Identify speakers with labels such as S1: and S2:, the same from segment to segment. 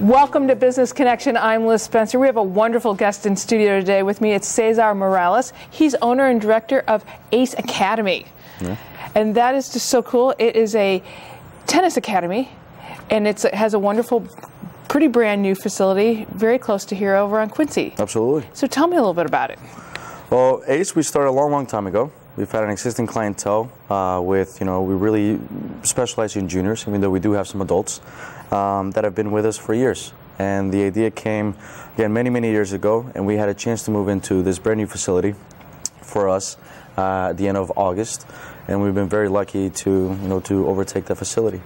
S1: Welcome to Business Connection. I'm Liz Spencer. We have a wonderful guest in studio today with me. It's Cesar Morales. He's owner and director of ACE Academy. Yeah. And that is just so cool. It is a tennis academy, and it has a wonderful, pretty brand new facility very close to here over on Quincy.
S2: Absolutely.
S1: So tell me a little bit about it.
S2: Well, ACE, we started a long time ago. We've had an existing clientele with, we really specialize in juniors, even though we do have some adults that have been with us for years. And the idea came, again, many years ago, and we had a chance to move into this brand new facility for us at the end of August. And we've been very lucky to, to overtake that facility.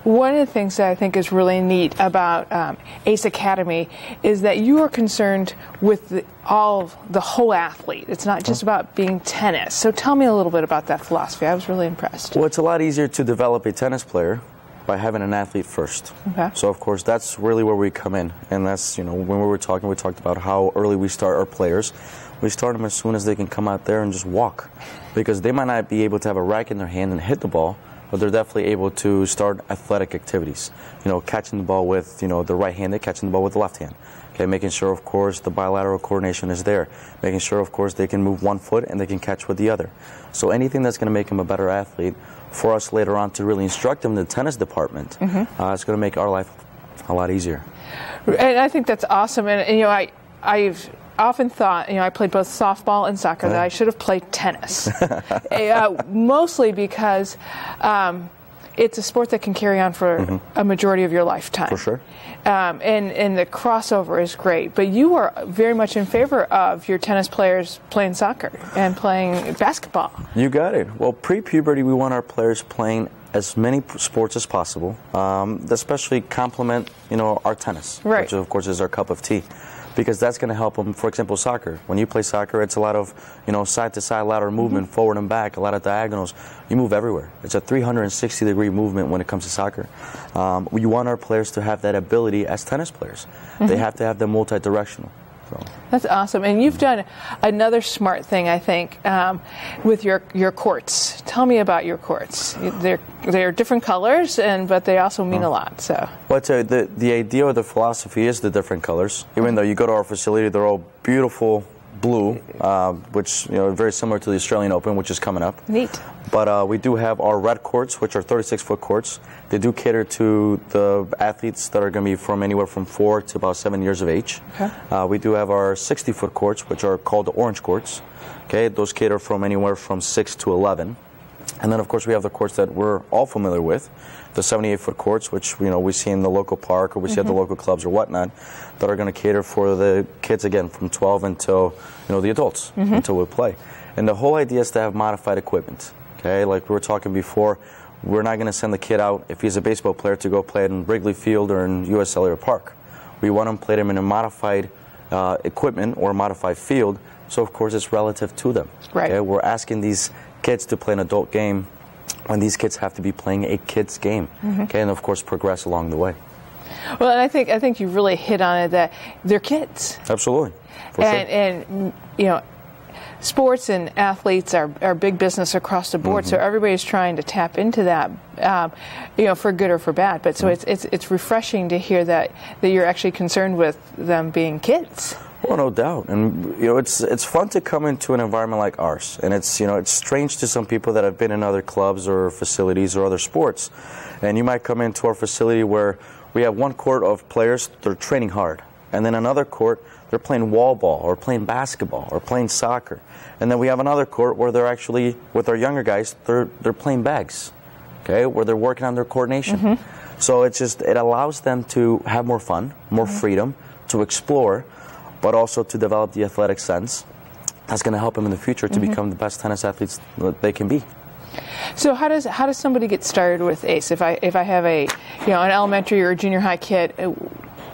S1: One of the things that I think is really neat about ACE Academy is that you are concerned with the whole athlete. It's not just about being tennis. So tell me a little bit about that philosophy. I was really impressed.
S2: Well, it's a lot easier to develop a tennis player by having an athlete first.
S1: Okay.
S2: So, of course, that's really where we come in. And that's, when we were talking, we talked about how early we start our players. We start them as soon as they can come out there and just walk. Because they might not be able to have a racket in their hand and hit the ball, but they're definitely able to start athletic activities. Catching the ball with, the right hand, they're catching the ball with the left hand. Okay, making sure, of course, the bilateral coordination is there. Making sure, of course, they can move one foot and they can catch with the other. So anything that's going to make them a better athlete for us later on to really instruct them in the tennis department, it's going to make our life a lot easier.
S1: And I think that's awesome. And I've often thought, I played both softball and soccer, that I should have played tennis. Mostly because it's a sport that can carry on for a majority of your lifetime.
S2: For sure.
S1: And the crossover is great. But you are very much in favor of your tennis players playing soccer and playing basketball.
S2: You got it. Well, pre-puberty, we want our players playing as many sports as possible, especially complement, our tennis,
S1: right,
S2: which of course is our cup of tea. Because that's going to help them. For example, soccer. When you play soccer, it's a lot of, side-to-side lateral movement, forward and back, a lot of diagonals. You move everywhere. It's a 360-degree movement when it comes to soccer. We want our players to have that ability as tennis players. They have to have them multi-directional. So.
S1: That's awesome. And you've done another smart thing, I think, with your courts. Tell me about your courts. They're different colors, but they also mean a lot. So.
S2: Well, the idea or the philosophy is the different colors. Even though you go to our facility, they're all beautiful blue, which very similar to the Australian Open, which is coming up. Neat. But we do have our red courts, which are 36-foot courts. They do cater to the athletes that are going to be from anywhere from 4 to about 7 years of age. Okay. We do have our 60-foot courts, which are called the orange courts. Okay, those cater from anywhere from 6 to 11. And then, of course, we have the courts that we're all familiar with, the 78-foot courts, which we see in the local park or we see at the local clubs or whatnot, that are going to cater for the kids, again, from 12 until the adults, until we play. And the whole idea is to have modified equipment. Okay, like we were talking before, we're not going to send the kid out, if he's a baseball player, to go play in Wrigley Field or in U.S. Cellular Park. We want him to play them in a modified equipment or a modified field, so of course it's relative to them.
S1: Right.
S2: Okay? We're asking these kids to play an adult game when these kids have to be playing a kid's game, okay, and of course progress along the way.
S1: Well, and I think you really hit on it, that they're kids.
S2: Absolutely. For sure.
S1: And sports and athletes are big business across the board, so everybody's trying to tap into that, for good or for bad. But so it's refreshing to hear that you're actually concerned with them being kids.
S2: Well, no doubt, and it's fun to come into an environment like ours, and it's strange to some people that have been in other clubs or facilities or other sports, and you might come into our facility where we have one court of players that are training hard, and then another court they're playing wall ball or playing basketball or playing soccer, and then we have another court where they're actually, with our younger guys, they're playing bags, okay, where they're working on their coordination. So it allows them to have more fun, more freedom to explore, but also to develop the athletic sense that's going to help them in the future to become the best tennis athletes that they can be.
S1: So how does somebody get started with ACE? If I have an elementary or a junior high kid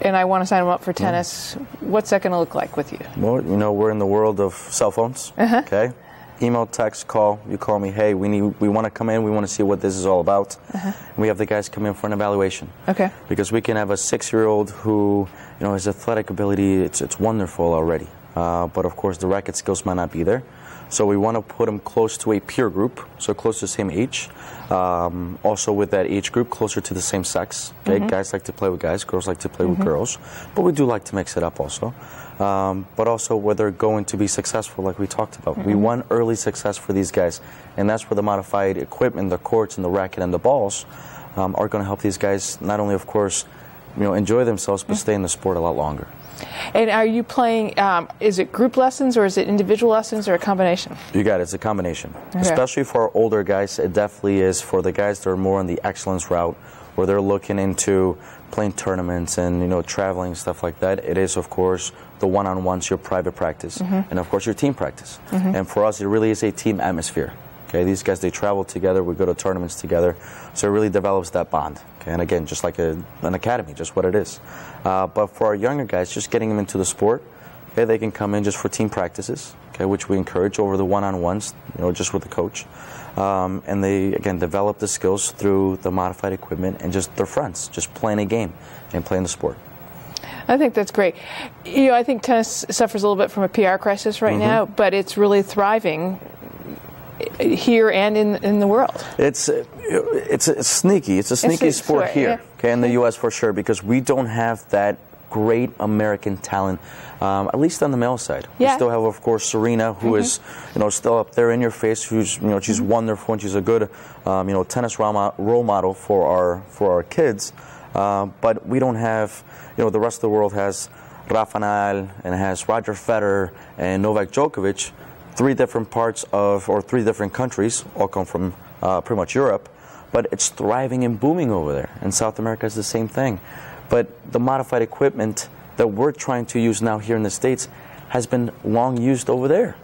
S1: and I want to sign them up for tennis, what's that going to look like with you?
S2: Well, we're in the world of cell phones. Okay, email, text, call. You call me. Hey, we want to come in. We want to see what this is all about. And we have the guys come in for an evaluation. Okay. Because we can have a 6-year-old who, his athletic ability, it's wonderful already. But of course, the racket skills might not be there. So we want to put them close to a peer group, so close to the same age. Also with that age group, closer to the same sex. Okay? Guys like to play with guys, girls like to play with girls. But we do like to mix it up also. But also where they're going to be successful, like we talked about. We want early success for these guys. And that's where the modified equipment, the courts and the racket and the balls are going to help these guys not only, of course, enjoy themselves, but stay in the sport a lot longer.
S1: And are you playing, is it group lessons or is it individual lessons or a combination?
S2: You got it. It's a combination. Okay. Especially for our older guys, it definitely is. For the guys that are more on the excellence route, where they're looking into playing tournaments and, traveling, stuff like that, it is, of course, the one-on-ones, your private practice, and, of course, your team practice. And for us, it really is a team atmosphere. Okay, these guys, they travel together, we go to tournaments together, so it really develops that bond. Okay, and again, just like an academy, just what it is. But for our younger guys, just getting them into the sport, okay, they can come in just for team practices, okay, which we encourage over the one-on-ones, just with the coach. And they, again, develop the skills through the modified equipment and just their friends, just playing a game and playing the sport.
S1: I think that's great. I think tennis suffers a little bit from a PR crisis right now, but it's really thriving here and in the world. It's
S2: sneaky. It's a sneaky sport here, okay, in the U.S. for sure, because we don't have that great American talent, at least on the male side. We still have, of course, Serena, who is, still up there in your face. Who's, she's wonderful and she's a good, tennis role model for our kids. But we don't have, the rest of the world has Rafa Nadal and has Roger Federer and Novak Djokovic. Three different countries, all come from pretty much Europe, but it's thriving and booming over there. And South America is the same thing. But the modified equipment that we're trying to use now here in the States has been long used over there.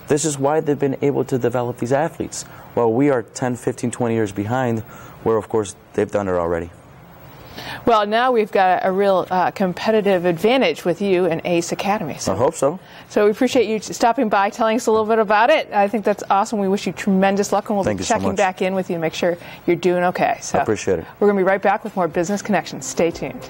S2: This is why they've been able to develop these athletes. While we are 10, 15, 20 years behind, where, of course, they've done it already.
S1: Well, now we've got a real competitive advantage with you and Ace Academy.
S2: I hope so.
S1: So we appreciate you stopping by, telling us a little bit about it. I think that's awesome. We wish you tremendous luck, and we'll be checking back in with you to make sure you're doing okay. So
S2: I appreciate it.
S1: We're going to be right back with more Business Connections. Stay tuned.